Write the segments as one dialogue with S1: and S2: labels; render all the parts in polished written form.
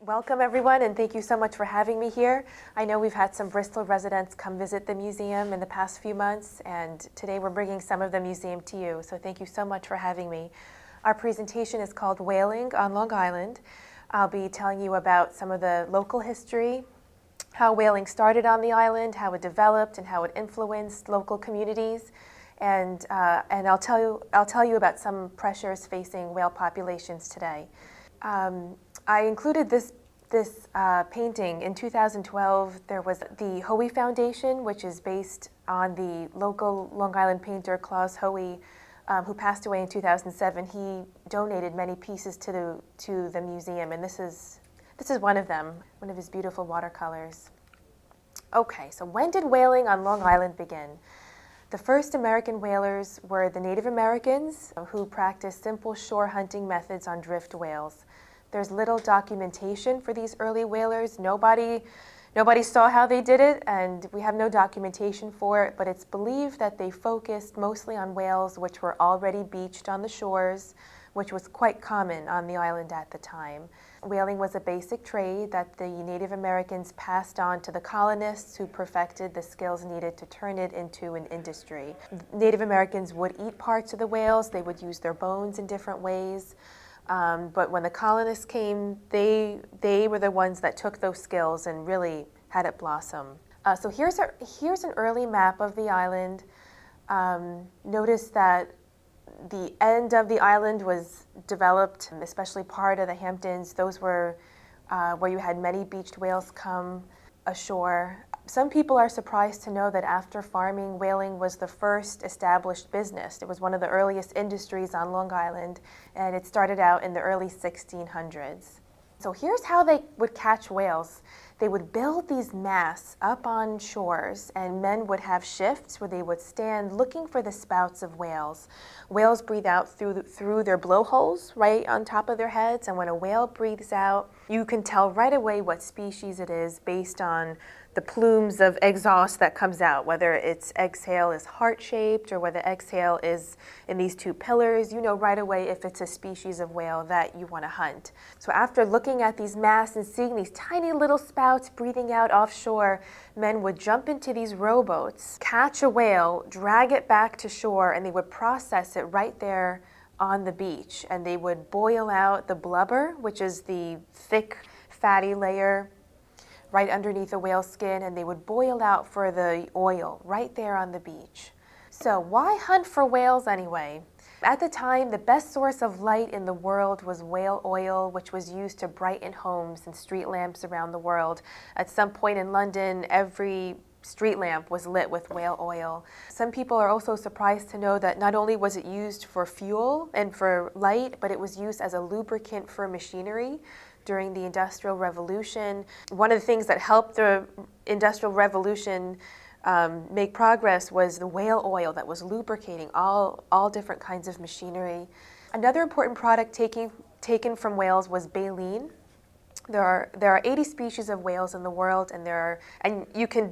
S1: Welcome everyone, and thank you so much for having me here. I know we've had some Bristol residents come visit the museum in the past few months, and today we're bringing some of the museum to you, so thank you so much for having me. Our presentation is called Whaling on Long Island. I'll be telling you about some of the local history, how whaling started on the island, how it developed, and how it influenced local communities. And I'll tell you about some pressures facing whale populations today. I included this painting in 2012. There was the Hoey Foundation, which is based on the local Long Island painter Klaus Hoey, who passed away in 2007. He donated many pieces to the museum, and this is one of them, one of his beautiful watercolors. Okay, so when did whaling on Long Island begin? The first American whalers were the Native Americans who practiced simple shore hunting methods on drift whales. There's little documentation for these early whalers. Nobody saw how they did it, and we have no documentation for it, but it's believed that they focused mostly on whales which were already beached on the shores, which was quite common on the island at the time. Whaling was a basic trade that the Native Americans passed on to the colonists, who perfected the skills needed to turn it into an industry. Native Americans would eat parts of the whales. They would use their bones in different ways. But when the colonists came, they were the ones that took those skills and really had it blossom. So here's an early map of the island. Notice that the end of the island was developed, especially part of the Hamptons. Those were where you had many beached whales come ashore. Some people are surprised to know that after farming, whaling was the first established business. It was one of the earliest industries on Long Island, and it started out in the early 1600s. So here's how they would catch whales. They would build these masts up on shores, and men would have shifts where they would stand looking for the spouts of whales. Whales breathe out through their blowholes right on top of their heads, and when a whale breathes out, you can tell right away what species it is based on the plumes of exhaust that comes out, whether its exhale is heart-shaped or whether exhale is in these two pillars. You know right away if it's a species of whale that you want to hunt. So after looking at these masts and seeing these tiny little spouts breathing out offshore, men would jump into these rowboats, catch a whale, drag it back to shore, and they would process it right there on the beach. And they would boil out the blubber, which is the thick, fatty layer right underneath the whale skin, and they would boil out for the oil right there on the beach. So why hunt for whales anyway? At the time, the best source of light in the world was whale oil, which was used to brighten homes and street lamps around the world. At some point in London, every street lamp was lit with whale oil. Some people are also surprised to know that not only was it used for fuel and for light, but it was used as a lubricant for machinery during the Industrial Revolution. One of the things that helped the Industrial Revolution make progress was the whale oil that was lubricating all different kinds of machinery. Another important product taken from whales was baleen. There are 80 species of whales in the world, and you can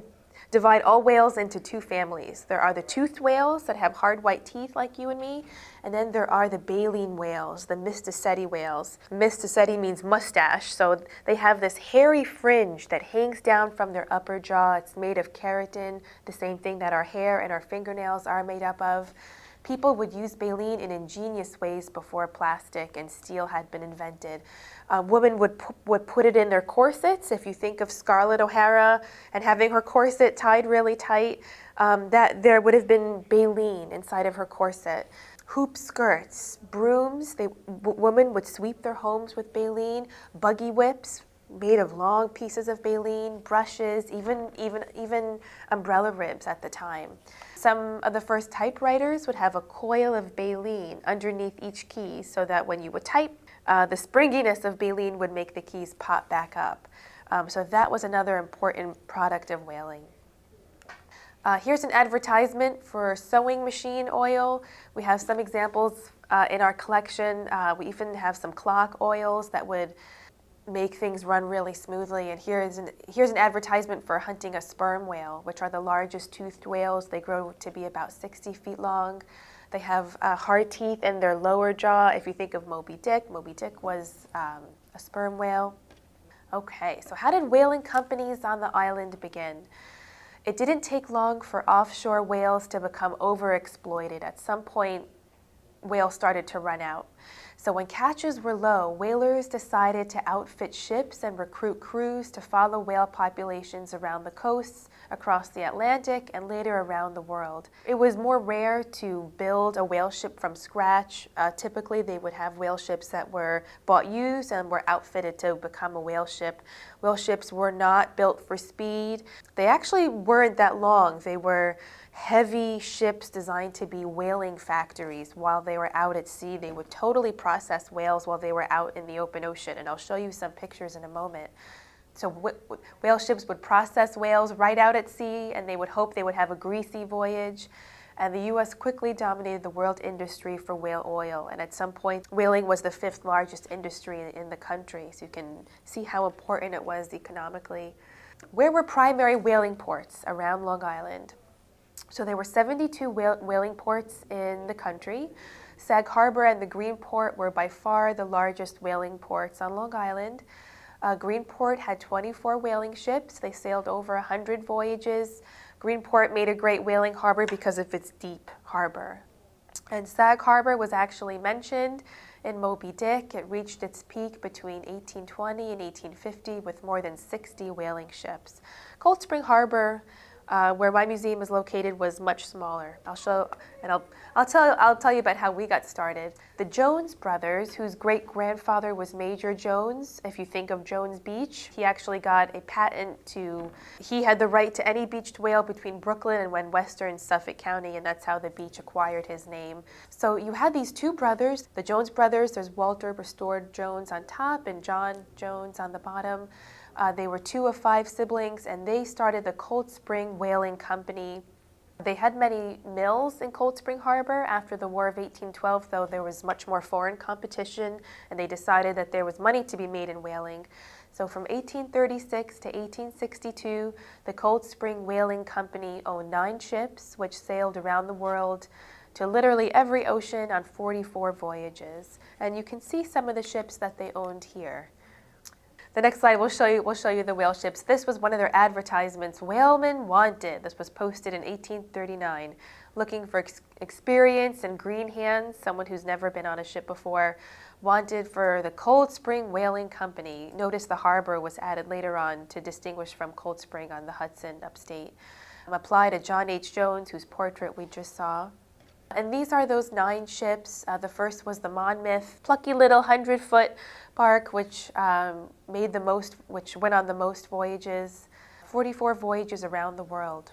S1: divide all whales into two families. There are the toothed whales that have hard white teeth like you and me, and then there are the baleen whales, the Mysticeti whales. Mysticeti means mustache, so they have this hairy fringe that hangs down from their upper jaw. It's made of keratin, the same thing that our hair and our fingernails are made up of. People would use baleen in ingenious ways before plastic and steel had been invented. Women would put it in their corsets. If you think of Scarlett O'Hara and having her corset tied really tight, that there would have been baleen inside of her corset. Hoop skirts, brooms, women would sweep their homes with baleen, buggy whips made of long pieces of baleen, brushes, even umbrella ribs at the time. Some of the first typewriters would have a coil of baleen underneath each key so that when you would type, the springiness of baleen would make the keys pop back up. So that was another important product of whaling. Here's an advertisement for sewing machine oil. We have some examples in our collection. We even have some clock oils that would make things run really smoothly. And here's an advertisement for hunting a sperm whale, which are the largest toothed whales. They grow to be about 60 feet long. They have hard teeth in their lower jaw. If you think of Moby Dick was a sperm whale. Okay, so how did whaling companies on the island begin? It didn't take long for offshore whales to become overexploited. At some point, whales started to run out. So when catches were low, whalers decided to outfit ships and recruit crews to follow whale populations around the coasts, across the Atlantic, and later around the world. It was more rare to build a whale ship from scratch. Typically, they would have whale ships that were bought used and were outfitted to become a whale ship. Whale ships were not built for speed. They actually weren't that long. They were heavy ships designed to be whaling factories. While they were out at sea, they would totally process whales while they were out in the open ocean. And I'll show you some pictures in a moment. So whale ships would process whales right out at sea, and they would hope they would have a greasy voyage. And the U.S. quickly dominated the world industry for whale oil. And at some point, whaling was the 5th largest industry in the country. So you can see how important it was economically. Where were primary whaling ports around Long Island? So there were 72 whaling ports in the country. Sag Harbor and the Greenport were by far the largest whaling ports on Long Island. Greenport had 24 whaling ships. They sailed over 100 voyages. Greenport made a great whaling harbor because of its deep harbor. And Sag Harbor was actually mentioned in Moby Dick. It reached its peak between 1820 and 1850 with more than 60 whaling ships. Cold Spring Harbor, where my museum is located, was much smaller. I'll tell you about how we got started. The Jones brothers, whose great-grandfather was Major Jones, if you think of Jones Beach, he actually got a patent he had the right to any beached whale between Brooklyn and western Suffolk County, and that's how the beach acquired his name. So you had these two brothers, the Jones brothers. There's Walter Restored Jones on top and John Jones on the bottom. They were 2 of 5 siblings, and they started the Cold Spring Whaling Company. They had many mills in Cold Spring Harbor. After the War of 1812, though, there was much more foreign competition, and they decided that there was money to be made in whaling. So from 1836 to 1862, the Cold Spring Whaling Company owned 9 ships, which sailed around the world to literally every ocean on 44 voyages. And you can see some of the ships that they owned here. The next slide will show you the whale ships. This was one of their advertisements, Whalemen Wanted. This was posted in 1839. Looking for experience and green hands, someone who's never been on a ship before. Wanted for the Cold Spring Whaling Company. Notice the harbor was added later on to distinguish from Cold Spring on the Hudson upstate. Applied to John H. Jones, whose portrait we just saw. And these are those 9 ships. The first was the Monmouth, plucky little 100-foot bark, which went on the most voyages, 44 voyages around the world.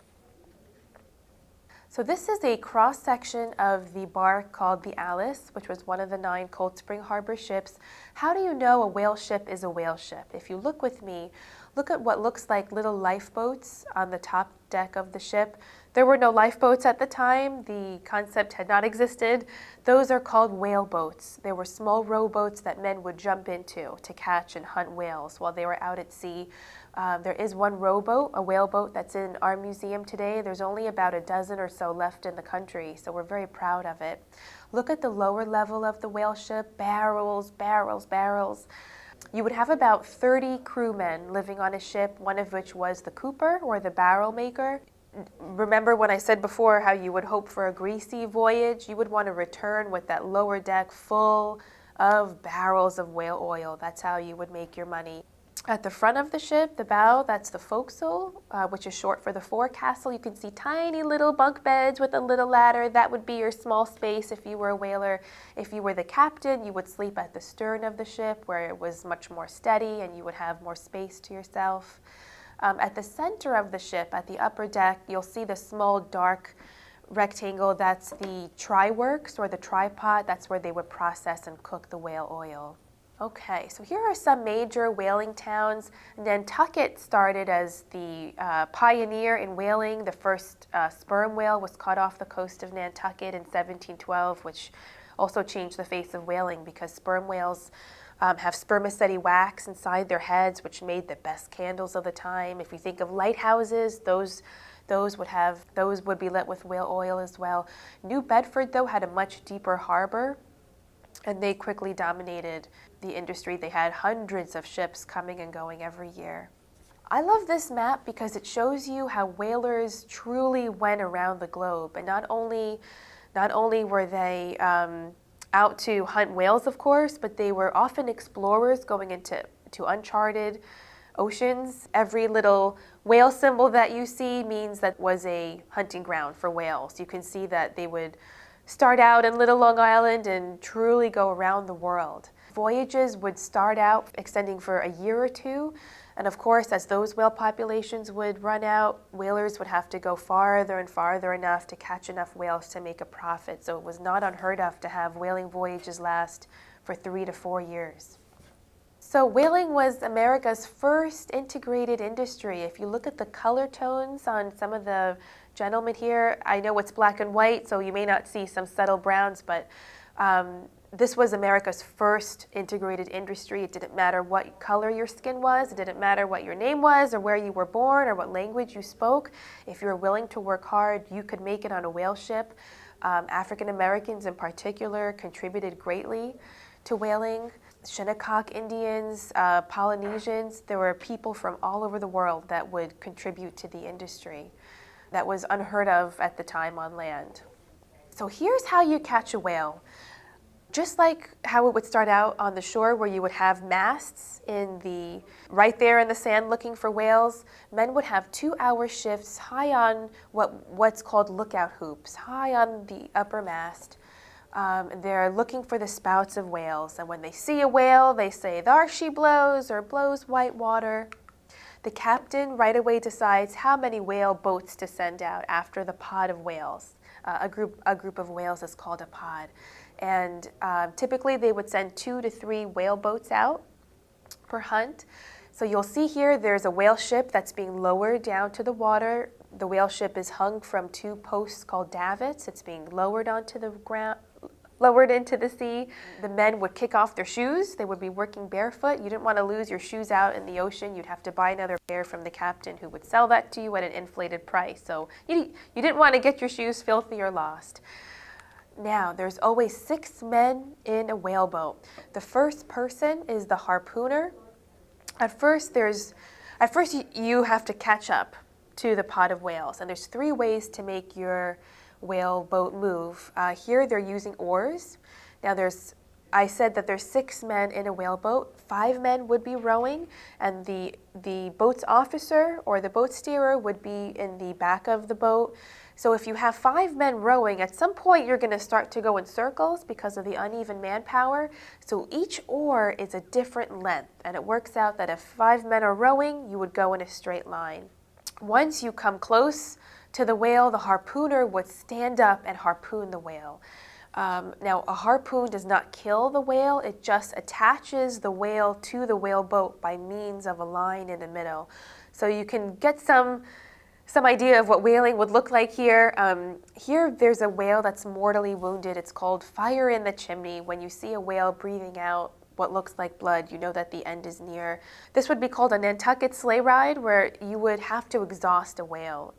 S1: So this is a cross-section of the bark called the Alice, which was one of the 9 Cold Spring Harbor ships. How do you know a whale ship is a whale ship? If you look with me, look at what looks like little lifeboats on the top deck of the ship. There were no lifeboats at the time. The concept had not existed. Those are called whale boats. They were small rowboats that men would jump into to catch and hunt whales while they were out at sea. There is one rowboat, a whaleboat, that's in our museum today. There's only about a dozen or so left in the country, so we're very proud of it. Look at the lower level of the whale ship, barrels, barrels, barrels. You would have about 30 crewmen living on a ship, one of which was the cooper or the barrel maker. Remember when I said before how you would hope for a greasy voyage? You would want to return with that lower deck full of barrels of whale oil. That's how you would make your money. At the front of the ship, the bow, that's the forecastle, which is short for the forecastle. You can see tiny little bunk beds with a little ladder. That would be your small space if you were a whaler. If you were the captain, you would sleep at the stern of the ship where it was much more steady and you would have more space to yourself. At the center of the ship, at the upper deck, you'll see the small dark rectangle. That's the try-works or the tripod. That's where they would process and cook the whale oil. Okay, so here are some major whaling towns. Nantucket started as the pioneer in whaling. The first sperm whale was caught off the coast of Nantucket in 1712, which also changed the face of whaling because sperm whales have spermaceti wax inside their heads, which made the best candles of the time. If you think of lighthouses, those would be lit with whale oil as well. New Bedford, though, had a much deeper harbor. and they quickly dominated the industry. They had hundreds of ships coming and going every year. I love this map because it shows you how whalers truly went around the globe, and not only were they out to hunt whales, of course, but they were often explorers going into uncharted oceans. Every little whale symbol that you see means that was a hunting ground for whales. You can see that they would start out in Little Long Island and truly go around the world. Voyages would start out extending for a year or two, and of course, as those whale populations would run out, whalers would have to go farther and farther enough to catch enough whales to make a profit. So it was not unheard of to have whaling voyages last for 3 to 4 years. So whaling was America's first integrated industry. If you look at the color tones on some of the gentlemen here, I know it's black and white, so you may not see some subtle browns, but this was America's first integrated industry. It didn't matter what color your skin was, it didn't matter what your name was, or where you were born, or what language you spoke. If you were willing to work hard, you could make it on a whale ship. African Americans in particular contributed greatly to whaling. Shinnecock Indians, Polynesians, there were people from all over the world that would contribute to the industry. That was unheard of at the time on land. So here's how you catch a whale. Just like how it would start out on the shore, where you would have masts right there in the sand looking for whales, men would have 2-hour shifts high on what's called lookout hoops, high on the upper mast. They're looking for the spouts of whales, and when they see a whale, they say, "There she blows," or "blows white water." The captain right away decides how many whale boats to send out after the pod of whales. A group of whales is called a pod. And typically they would send 2 to 3 whale boats out per hunt. So you'll see here there's a whale ship that's being lowered down to the water. The whale ship is hung from 2 posts called davits. It's being lowered onto the ground, lowered into the sea. The men would kick off their shoes. They would be working barefoot. You didn't want to lose your shoes out in the ocean. You'd have to buy another pair from the captain, who would sell that to you at an inflated price. So you didn't want to get your shoes filthy or lost. Now, there's always 6 men in a whaleboat. The first person is the harpooner. At first you have to catch up to the pod of whales, and there's 3 ways to make your whaleboat move. Here they're using oars. Now I said that there's 6 men in a whaleboat. 5 men would be rowing, and the boat's officer or the boat steerer would be in the back of the boat. So if you have 5 men rowing, at some point you're going to start to go in circles because of the uneven manpower. So each oar is a different length, and it works out that if 5 men are rowing, you would go in a straight line. Once you come close to the whale, the harpooner would stand up and harpoon the whale. Now, a harpoon does not kill the whale. It just attaches the whale to the whale boat by means of a line in the middle. So you can get some idea of what whaling would look like here. Here there's a whale that's mortally wounded. It's called fire in the chimney. When you see a whale breathing out what looks like blood, you know that the end is near. This would be called a Nantucket sleigh ride, where you would have to exhaust a whale.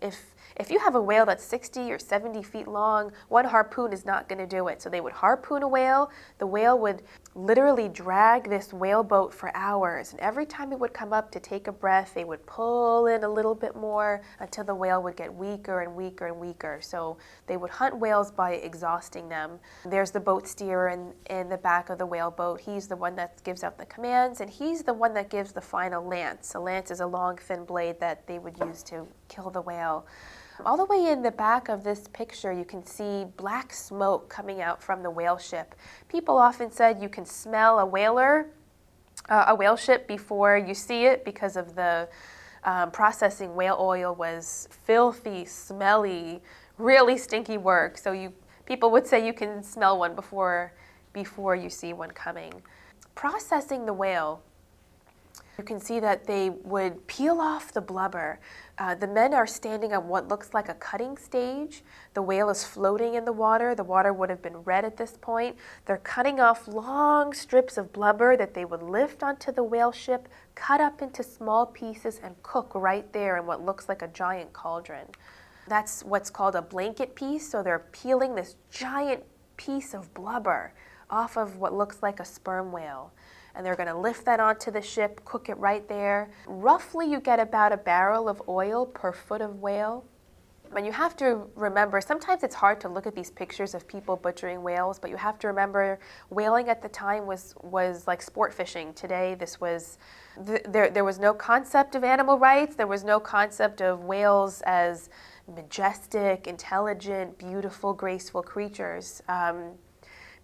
S1: If you have a whale that's 60 or 70 feet long, one harpoon is not going to do it. So they would harpoon a whale. The whale would literally drag this whale boat for hours. And every time it would come up to take a breath, they would pull in a little bit more until the whale would get weaker and weaker and weaker. So they would hunt whales by exhausting them. There's the boat steerer in the back of the whale boat. He's the one that gives out the commands, and he's the one that gives the final lance. A lance is a long, thin blade that they would use to kill the whale. All the way in the back of this picture, you can see black smoke coming out from the whale ship. People often said you can smell a whale ship before you see it, because of the processing whale oil was filthy, smelly, really stinky work. So people would say you can smell one before you see one coming. Processing the whale, you can see that they would peel off the blubber. The men are standing on what looks like a cutting stage. The whale is floating in the water. The water would have been red at this point. They're cutting off long strips of blubber that they would lift onto the whale ship, cut up into small pieces, and cook right there in what looks like a giant cauldron. That's what's called a blanket piece. So they're peeling this giant piece of blubber off of what looks like a sperm whale. And they're going to lift that onto the ship, cook it right there. Roughly, you get about a barrel of oil per foot of whale. And you have to remember, sometimes it's hard to look at these pictures of people butchering whales, but you have to remember whaling at the time was like sport fishing. Today, there was no concept of animal rights. There was no concept of whales as majestic, intelligent, beautiful, graceful creatures.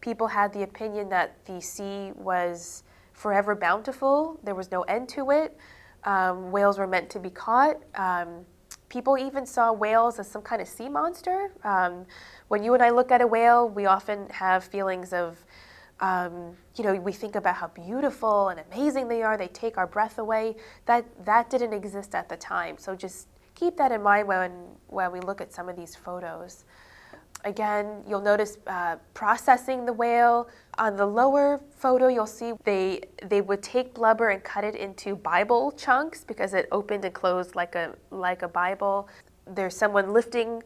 S1: People had the opinion that the sea was forever bountiful. There was no end to it. Whales were meant to be caught. People even saw whales as some kind of sea monster. When you and I look at a whale, we often have feelings of, we think about how beautiful and amazing they are. They take our breath away. That didn't exist at the time. So just keep that in mind when we look at some of these photos. Again, you'll notice processing the whale. On the lower photo, you'll see they would take blubber and cut it into Bible chunks because it opened and closed like a Bible. There's someone lifting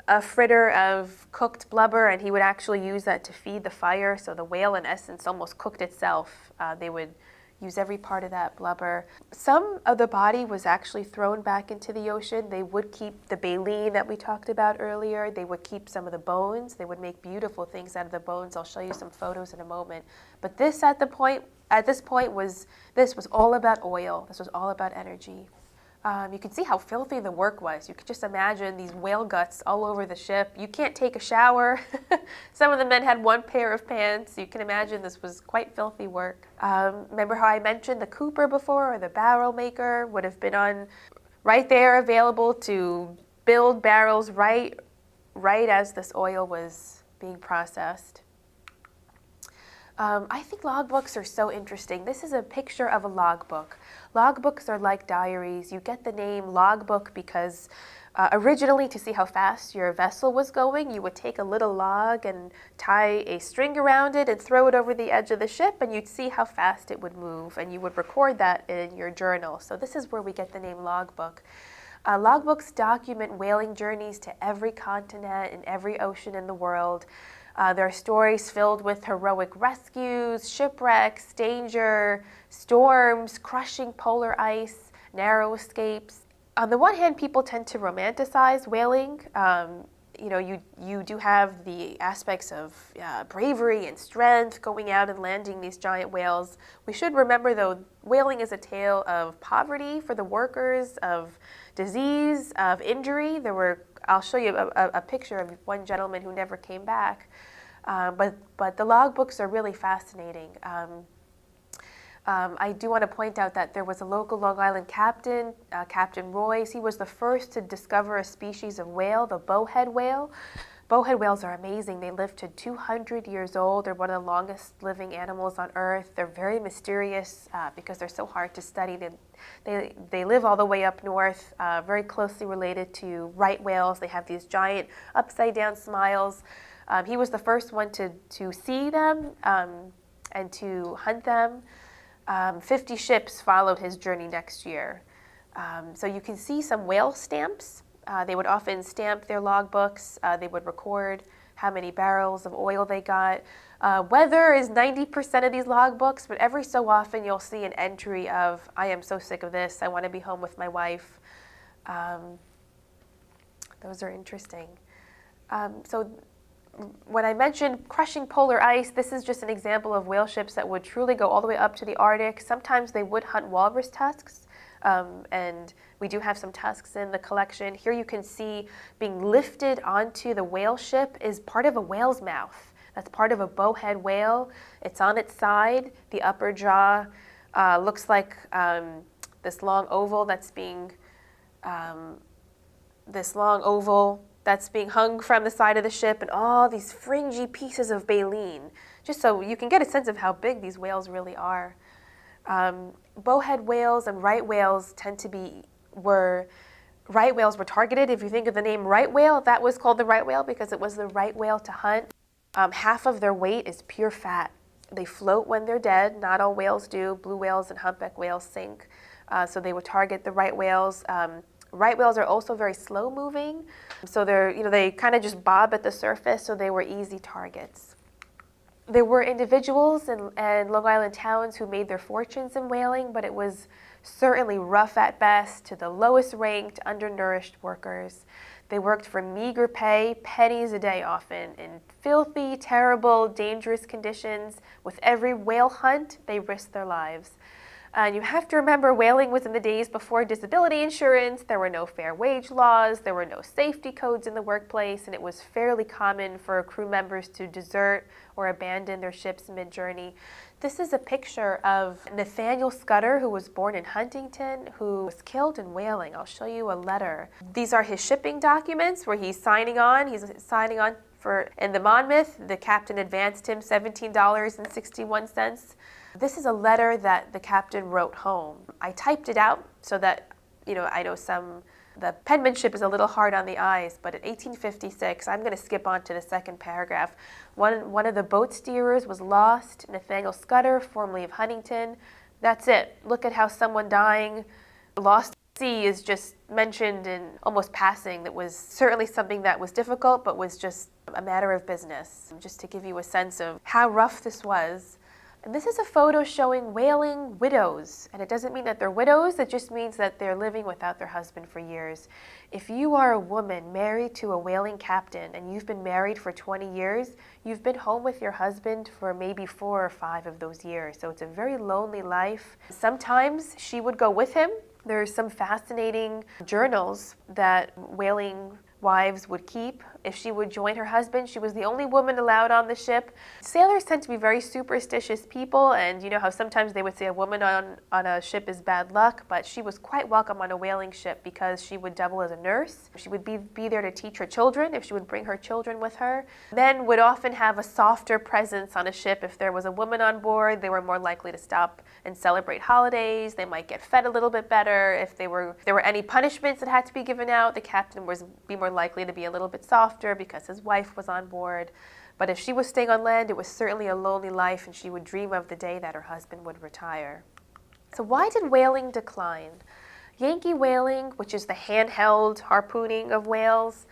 S1: a fritter of cooked blubber, and he would actually use that to feed the fire. So the whale, in essence, almost cooked itself. They would use every part of that blubber. Some of the body was actually thrown back into the ocean. They would keep the baleen that we talked about earlier. They would keep some of the bones. They would make beautiful things out of the bones. I'll show you some photos in a moment. But this at this point was all about oil. This was all about energy. You can see how filthy the work was. You could just imagine these whale guts all over the ship. You can't take a shower. Some of the men had one pair of pants. You can imagine this was quite filthy work. Remember how I mentioned the cooper before, or the barrel maker would have been on right there, available to build barrels right as this oil was being processed. I think logbooks are so interesting. This is a picture of a logbook. Logbooks are like diaries. You get the name logbook because originally, to see how fast your vessel was going, you would take a little log and tie a string around it and throw it over the edge of the ship, and you'd see how fast it would move, and you would record that in your journal. So this is where we get the name logbook. Logbooks document whaling journeys to every continent and every ocean in the world. There are stories filled with heroic rescues, shipwrecks, danger, storms, crushing polar ice, narrow escapes. On the one hand, people tend to romanticize whaling. You do have the aspects of bravery and strength, going out and landing these giant whales. We should remember, though, whaling is a tale of poverty for the workers, of disease, of injury. I'll show you a picture of one gentleman who never came back. But the logbooks are really fascinating. I do want to point out that there was a local Long Island captain, Captain Royce. He was the first to discover a species of whale, the bowhead whale. Bowhead whales are amazing. They live to 200 years old. They're one of the longest living animals on Earth. They're very mysterious because they're so hard to study. They live all the way up north, very closely related to right whales. They have these giant upside-down smiles. He was the first one to see them and to hunt them. 50 ships followed his journey next year. So you can see some whale stamps. They would often stamp their logbooks. They would record how many barrels of oil they got. Weather is 90% of these logbooks, but every so often you'll see an entry of, I am so sick of this, I want to be home with my wife. Those are interesting. So when I mentioned crushing polar ice, this is just an example of whale ships that would truly go all the way up to the Arctic. Sometimes they would hunt walrus tusks, and we do have some tusks in the collection. Here you can see being lifted onto the whale ship is part of a whale's mouth. That's part of a bowhead whale. It's on its side. The upper jaw looks like this long oval that's being hung from the side of the ship, and all these fringy pieces of baleen, just so you can get a sense of how big these whales really are. Bowhead whales and right whales right whales were targeted. If you think of the name right whale, that was called the right whale because it was the right whale to hunt. Half of their weight is pure fat. They float when they're dead. Not all whales do. Blue whales and humpback whales sink. So they would target the right whales. Right whales are also very slow moving. So they kind of just bob at the surface, so they were easy targets. There were individuals and Long Island towns who made their fortunes in whaling, but it was certainly rough at best to the lowest ranked, undernourished workers. They worked for meager pay, pennies a day often, in filthy, terrible, dangerous conditions. With every whale hunt, they risked their lives. And you have to remember, whaling was in the days before disability insurance. There were no fair wage laws, there were no safety codes in the workplace, and it was fairly common for crew members to desert or abandon their ships mid-journey. This is a picture of Nathaniel Scudder, who was born in Huntington, who was killed in whaling. I'll show you a letter. These are his shipping documents where he's signing on. He's signing on for, in the Monmouth, the captain advanced him $17.61. This is a letter that the captain wrote home. I typed it out so that, I know the penmanship is a little hard on the eyes, but in 1856, I'm going to skip on to the second paragraph. One of the boat steerers was lost, Nathaniel Scudder, formerly of Huntington. That's it. Look at how someone dying, lost at sea, is just mentioned in almost passing. That was certainly something that was difficult, but was just a matter of business, just to give you a sense of how rough this was. And this is a photo showing whaling widows. And it doesn't mean that they're widows, it just means that they're living without their husband for years. If you are a woman married to a whaling captain and you've been married for 20 years, you've been home with your husband for maybe 4 or 5 of those years. So it's a very lonely life. Sometimes she would go with him. There's some fascinating journals that whaling wives would keep. If she would join her husband, she was the only woman allowed on the ship. Sailors tend to be very superstitious people, and you know how sometimes they would say a woman on a ship is bad luck, but she was quite welcome on a whaling ship because she would double as a nurse. She would be there to teach her children if she would bring her children with her. Men would often have a softer presence on a ship. If there was a woman on board, they were more likely to stop and celebrate holidays. They might get fed a little bit better. If there were any punishments that had to be given out, the captain would be more likely to be a little bit softer because his wife was on board. But if she was staying on land, it was certainly a lonely life, and she would dream of the day that her husband would retire. So why did whaling decline? Yankee whaling, which is the handheld harpooning of whales,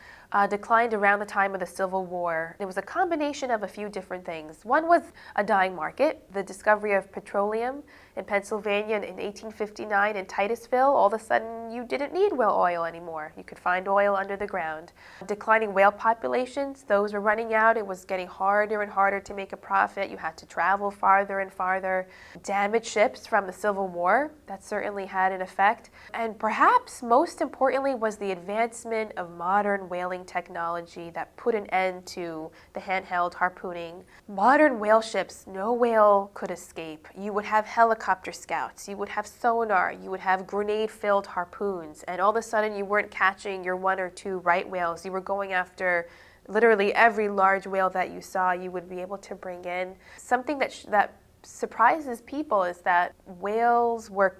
S1: declined around the time of the Civil War. It was a combination of a few different things. One was a dying market, the discovery of petroleum in Pennsylvania in 1859 in Titusville. All of a sudden, you didn't need whale oil anymore. You could find oil under the ground. Declining whale populations, those were running out. It was getting harder and harder to make a profit. You had to travel farther and farther. Damaged ships from the Civil War, that certainly had an effect. And perhaps most importantly was the advancement of modern whaling technology that put an end to the handheld harpooning. Modern whale ships, no whale could escape. You would have helicopter scouts, you would have sonar, you would have grenade-filled harpoons, and all of a sudden you weren't catching your 1 or 2 right whales. You were going after literally every large whale that you saw you would be able to bring in. Something that surprises people is that whales were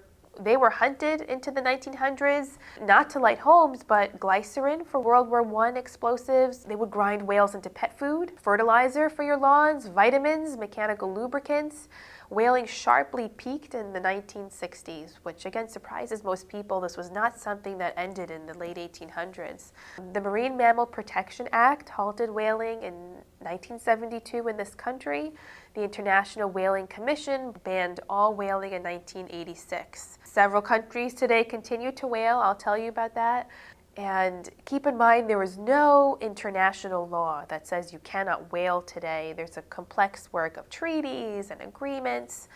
S1: hunted into the 1900s, not to light homes, but glycerin for World War I explosives. They would grind whales into pet food, fertilizer for your lawns, vitamins, mechanical lubricants. Whaling sharply peaked in the 1960s, which again surprises most people. This was not something that ended in the late 1800s. The Marine Mammal Protection Act halted whaling in 1972 in this country. The International Whaling Commission banned all whaling in 1986. Several countries today continue to whale. I'll tell you about that. And keep in mind, there is no international law that says you cannot whale today. There's a complex work of treaties and agreements.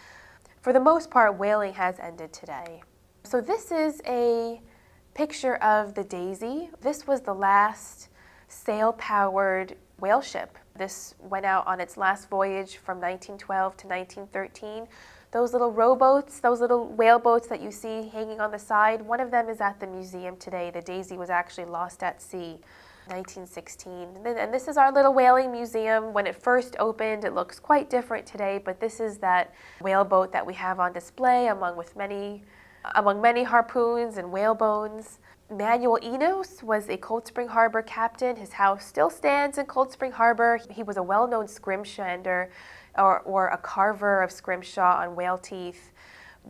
S1: For the most part, whaling has ended today. So this is a picture of the Daisy. This was the last sail-powered whale ship. This went out on its last voyage from 1912 to 1913. Those little rowboats, those little whale boats that you see hanging on the side, one of them is at the museum today. The Daisy was actually lost at sea in 1916. And this is our little whaling museum. When it first opened, it looks quite different today, but this is that whale boat that we have on display among many harpoons and whale bones. Manuel Enos was a Cold Spring Harbor captain. His house still stands in Cold Spring Harbor. He was a well-known scrimshander or a carver of scrimshaw on whale teeth.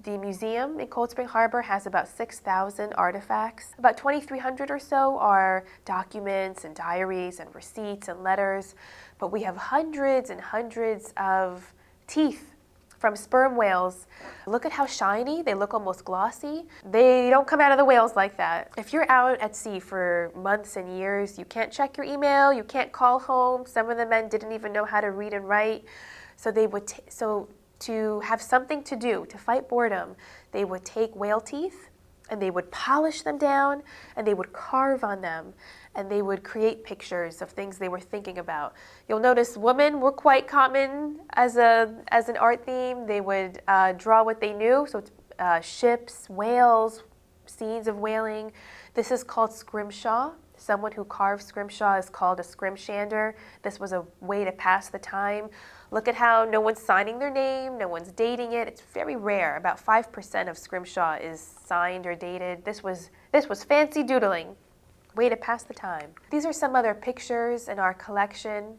S1: The museum in Cold Spring Harbor has about 6,000 artifacts. About 2,300 or so are documents and diaries and receipts and letters, but we have hundreds and hundreds of teeth from sperm whales. Look at how shiny, they look almost glossy. They don't come out of the whales like that. If you're out at sea for months and years, you can't check your email, you can't call home. Some of the men didn't even know how to read and write. So they would, to have something to do, to fight boredom, they would take whale teeth and they would polish them down and they would carve on them and they would create pictures of things they were thinking about. You'll notice women were quite common as an art theme. They would draw what they knew, so ships, whales, scenes of whaling. This is called scrimshaw. Someone who carves scrimshaw is called a scrimshander. This was a way to pass the time. Look at how no one's signing their name, no one's dating it. It's very rare. About 5% of scrimshaw is signed or dated. This was fancy doodling. Way to pass the time. These are some other pictures in our collection.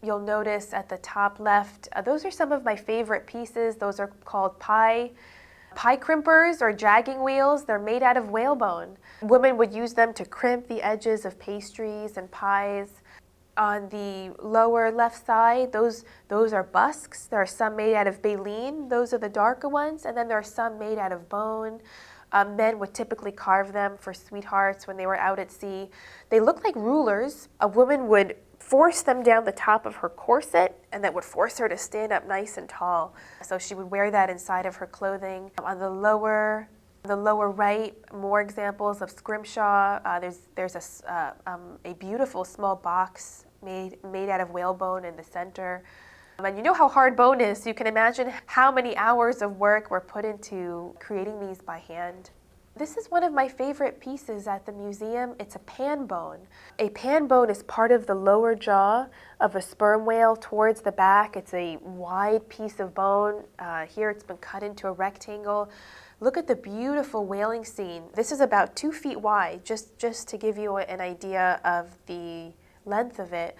S1: You'll notice at the top left, those are some of my favorite pieces. Those are called pie crimpers or jagging wheels. They're made out of whalebone. Women would use them to crimp the edges of pastries and pies. On the lower left side, those are busks. There are some made out of baleen. Those are the darker ones. And then there are some made out of bone. Men would typically carve them for sweethearts when they were out at sea. They look like rulers. A woman would force them down the top of her corset, and that would force her to stand up nice and tall. So she would wear that inside of her clothing. On the lower right, more examples of scrimshaw. There's a beautiful small box made out of whalebone in the center. And you know how hard bone is, so you can imagine how many hours of work were put into creating these by hand. This is one of my favorite pieces at the museum. It's a pan bone. A pan bone is part of the lower jaw of a sperm whale towards the back. It's a wide piece of bone. Here it's been cut into a rectangle. Look at the beautiful whaling scene. This is about 2 feet wide, just to give you an idea of the length of it.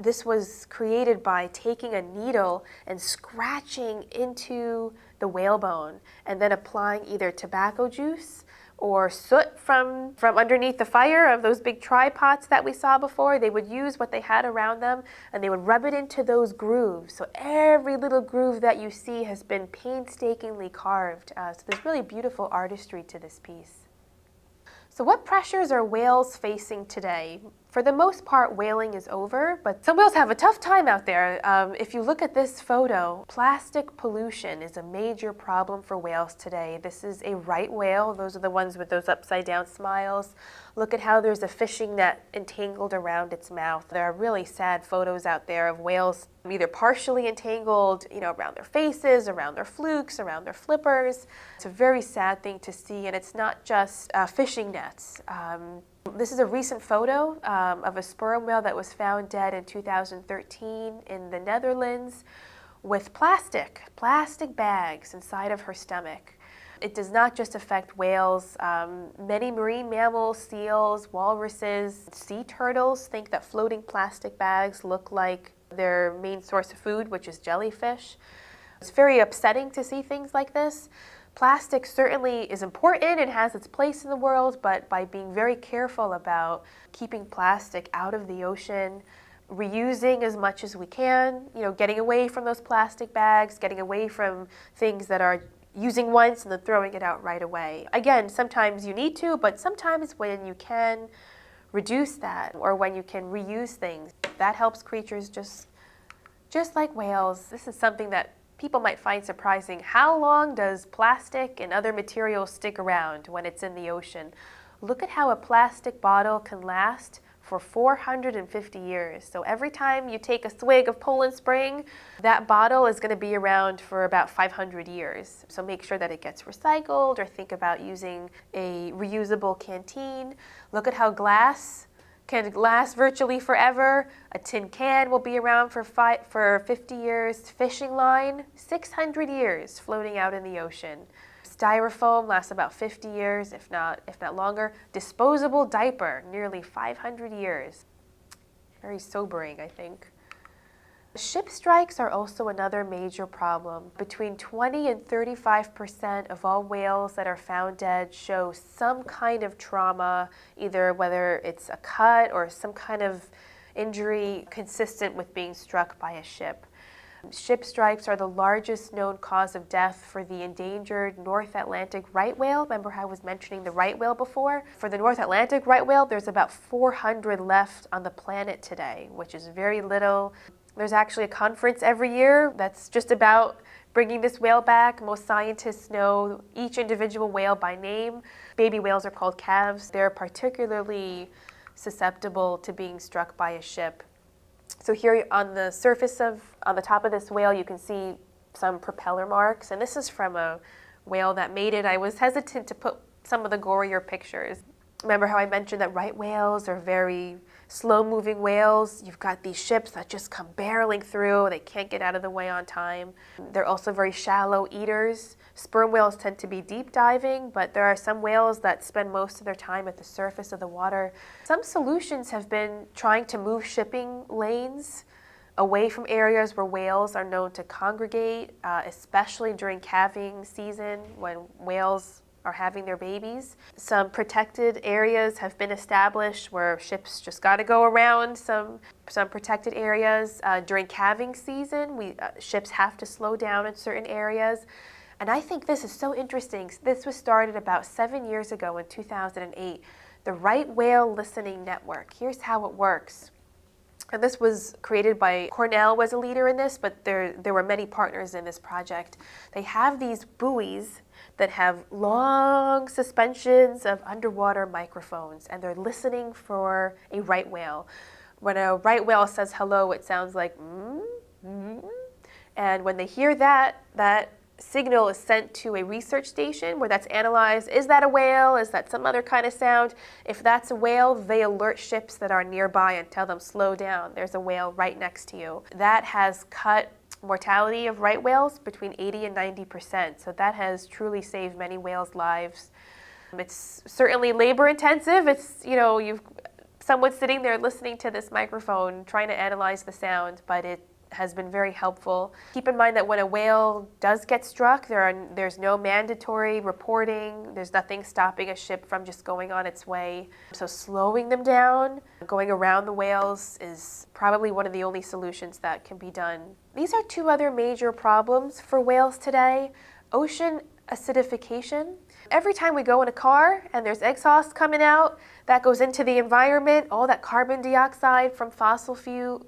S1: This was created by taking a needle and scratching into the whalebone and then applying either tobacco juice or soot from underneath the fire of those big tripods that we saw before. They would use what they had around them and they would rub it into those grooves. So every little groove that you see has been painstakingly carved. So there's really beautiful artistry to this piece. So what pressures are whales facing today? For the most part, whaling is over, but some whales have a tough time out there. If you look at this photo, plastic pollution is a major problem for whales today. This is a right whale. Those are the ones with those upside down smiles. Look at how there's a fishing net entangled around its mouth. There are really sad photos out there of whales either partially entangled, around their faces, around their flukes, around their flippers. It's a very sad thing to see, and it's not just fishing nets. This is a recent photo of a sperm whale that was found dead in 2013 in the Netherlands with plastic bags inside of her stomach. It does not just affect whales. Many marine mammals, seals, walruses, sea turtles think that floating plastic bags look like their main source of food, which is jellyfish. It's very upsetting to see things like this. Plastic certainly is important and has its place in the world, but by being very careful about keeping plastic out of the ocean, reusing as much as we can, getting away from those plastic bags, getting away from things that are using once and then throwing it out right away. Again, sometimes you need to, but sometimes when you can reduce that or when you can reuse things, that helps creatures just like whales. This is something that people might find surprising. How long does plastic and other materials stick around when it's in the ocean? Look at how a plastic bottle can last for 450 years. So every time you take a swig of Poland Spring, that bottle is going to be around for about 500 years. So make sure that it gets recycled or think about using a reusable canteen. Look at how glass can last virtually forever. A tin can will be around for 50 years. Fishing line, 600 years floating out in the ocean. Styrofoam lasts about 50 years, if not longer. Disposable diaper, nearly 500 years. Very sobering, I think. Ship strikes are also another major problem. Between 20 and 35% of all whales that are found dead show some kind of trauma, either whether it's a cut or some kind of injury consistent with being struck by a ship. Ship strikes are the largest known cause of death for the endangered North Atlantic right whale. Remember how I was mentioning the right whale before? For the North Atlantic right whale, there's about 400 left on the planet today, which is very little. There's actually a conference every year that's just about bringing this whale back. Most scientists know each individual whale by name. Baby whales are called calves. They're particularly susceptible to being struck by a ship. So here on the top of this whale, you can see some propeller marks. And this is from a whale that made it. I was hesitant to put some of the gorier pictures. Remember how I mentioned that right whales are very slow-moving whales? You've got these ships that just come barreling through. They can't get out of the way on time. They're also very shallow eaters. Sperm whales tend to be deep diving, but there are some whales that spend most of their time at the surface of the water. Some solutions have been trying to move shipping lanes away from areas where whales are known to congregate, especially during calving season when whales are having their babies. Some protected areas have been established where ships just got to go around some protected areas. During calving season, ships have to slow down in certain areas. And I think this is so interesting. This was started about 7 years ago in 2008, the Right Whale Listening Network. Here's how it works. And this was created by Cornell was a leader in this, but there were many partners in this project. They have these buoys that have long suspensions of underwater microphones, and they're listening for a right whale. When a right whale says hello, it sounds like and when they hear that signal is sent to a research station where that's analyzed. Is that a whale? Is that some other kind of sound? If that's a whale, they alert ships that are nearby and tell them, slow down, there's a whale right next to you. That has cut mortality of right whales between 80 and 90%. So that has truly saved many whales' lives. It's certainly labor intensive. It's, you've someone sitting there listening to this microphone trying to analyze the sound, but it has been very helpful. Keep in mind that when a whale does get struck, there's no mandatory reporting. There's nothing stopping a ship from just going on its way. So slowing them down, going around the whales is probably one of the only solutions that can be done. These are two other major problems for whales today. Ocean acidification. Every time we go in a car and there's exhaust coming out, that goes into the environment, all that carbon dioxide from fossil fuels.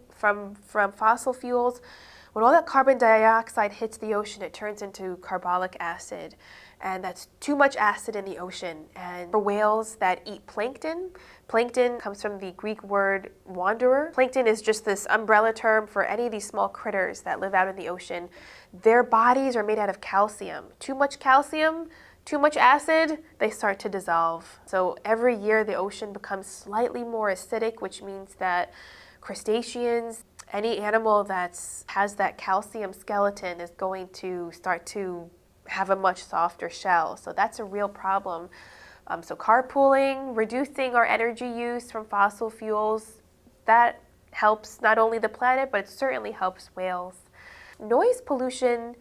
S1: When all that carbon dioxide hits the ocean, it turns into carbolic acid, and that's too much acid in the ocean. And for whales that eat plankton comes from the Greek word wanderer. Plankton is just this umbrella term for any of these small critters that live out in the ocean. Their bodies are made out of calcium. Too much calcium, too much acid, they start to dissolve. So every year the ocean becomes slightly more acidic, which means that crustaceans, any animal that has that calcium skeleton is going to start to have a much softer shell. So that's a real problem. So carpooling, reducing our energy use from fossil fuels, that helps not only the planet, but it certainly helps whales. Noise pollution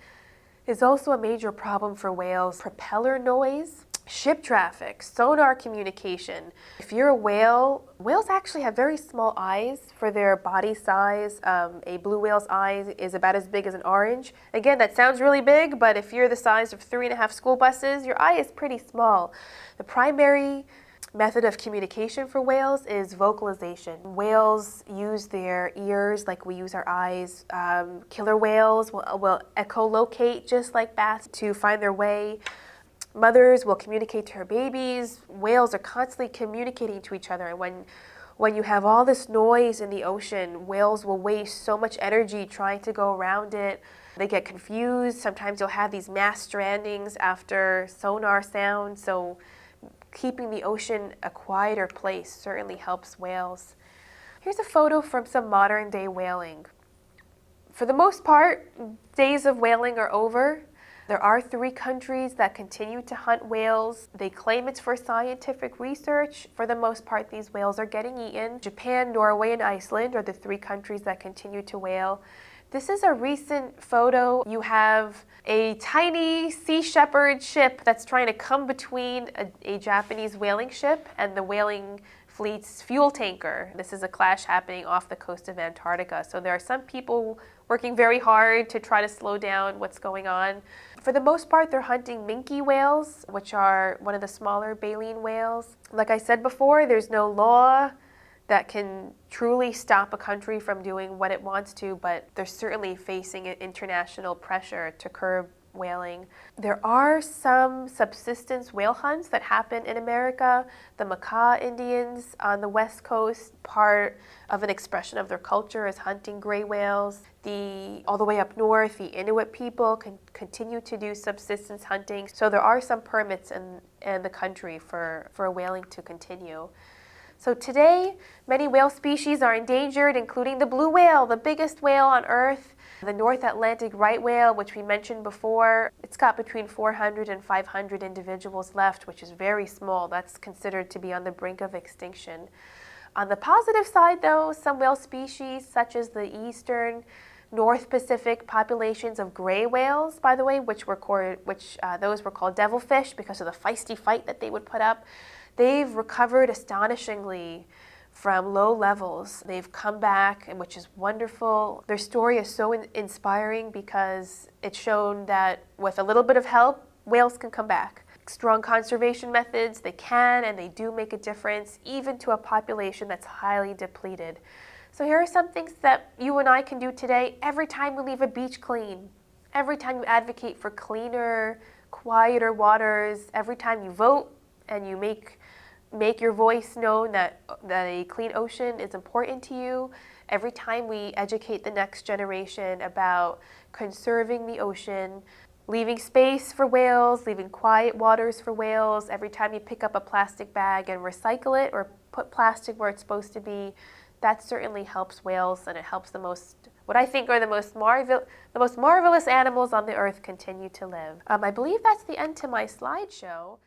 S1: is also a major problem for whales. Propeller noise, ship traffic, sonar communication. If you're a whale, whales actually have very small eyes for their body size. A blue whale's eye is about as big as an orange. Again, that sounds really big, but if you're the size of 3.5 school buses, your eye is pretty small. The primary method of communication for whales is vocalization. Whales use their ears like we use our eyes. Killer whales will echolocate just like bats to find their way. Mothers will communicate to her babies. Whales are constantly communicating to each other. And when you have all this noise in the ocean, whales will waste so much energy trying to go around it. They get confused. Sometimes you'll have these mass strandings after sonar sound. So keeping the ocean a quieter place certainly helps whales. Here's a photo from some modern day whaling. For the most part, days of whaling are over. There are 3 countries that continue to hunt whales. They claim it's for scientific research. For the most part, these whales are getting eaten. Japan, Norway, and Iceland are the 3 countries that continue to whale. This is a recent photo. You have a tiny Sea Shepherd ship that's trying to come between a Japanese whaling ship and the whaling fleet's fuel tanker. This is a clash happening off the coast of Antarctica. So there are some people working very hard to try to slow down what's going on. For the most part, they're hunting minke whales, which are one of the smaller baleen whales. Like I said before, there's no law that can truly stop a country from doing what it wants to, but they're certainly facing international pressure to curb whaling. There are some subsistence whale hunts that happen in America. The Makah Indians on the West Coast, part of an expression of their culture is hunting gray whales. All the way up north, the Inuit people can continue to do subsistence hunting. So there are some permits in the country for whaling to continue. So today, many whale species are endangered, including the blue whale, the biggest whale on Earth. The North Atlantic right whale, which we mentioned before, it's got between 400 and 500 individuals left, which is very small. That's considered to be on the brink of extinction. On the positive side, though, some whale species, such as the eastern North Pacific populations of gray whales, by the way, those were called devilfish because of the feisty fight that they would put up, they've recovered astonishingly from low levels. They've come back, and which is wonderful. Their story is so inspiring because it's shown that with a little bit of help, whales can come back. Strong conservation methods, they can and they do make a difference, even to a population that's highly depleted. So here are some things that you and I can do today every time we leave a beach clean, every time you advocate for cleaner, quieter waters, every time you vote and you make your voice known that a clean ocean is important to you. Every time we educate the next generation about conserving the ocean, leaving space for whales, leaving quiet waters for whales, every time you pick up a plastic bag and recycle it or put plastic where it's supposed to be, that certainly helps whales, and it helps what I think are the most marvelous animals on the earth continue to live. I believe that's the end to my slideshow.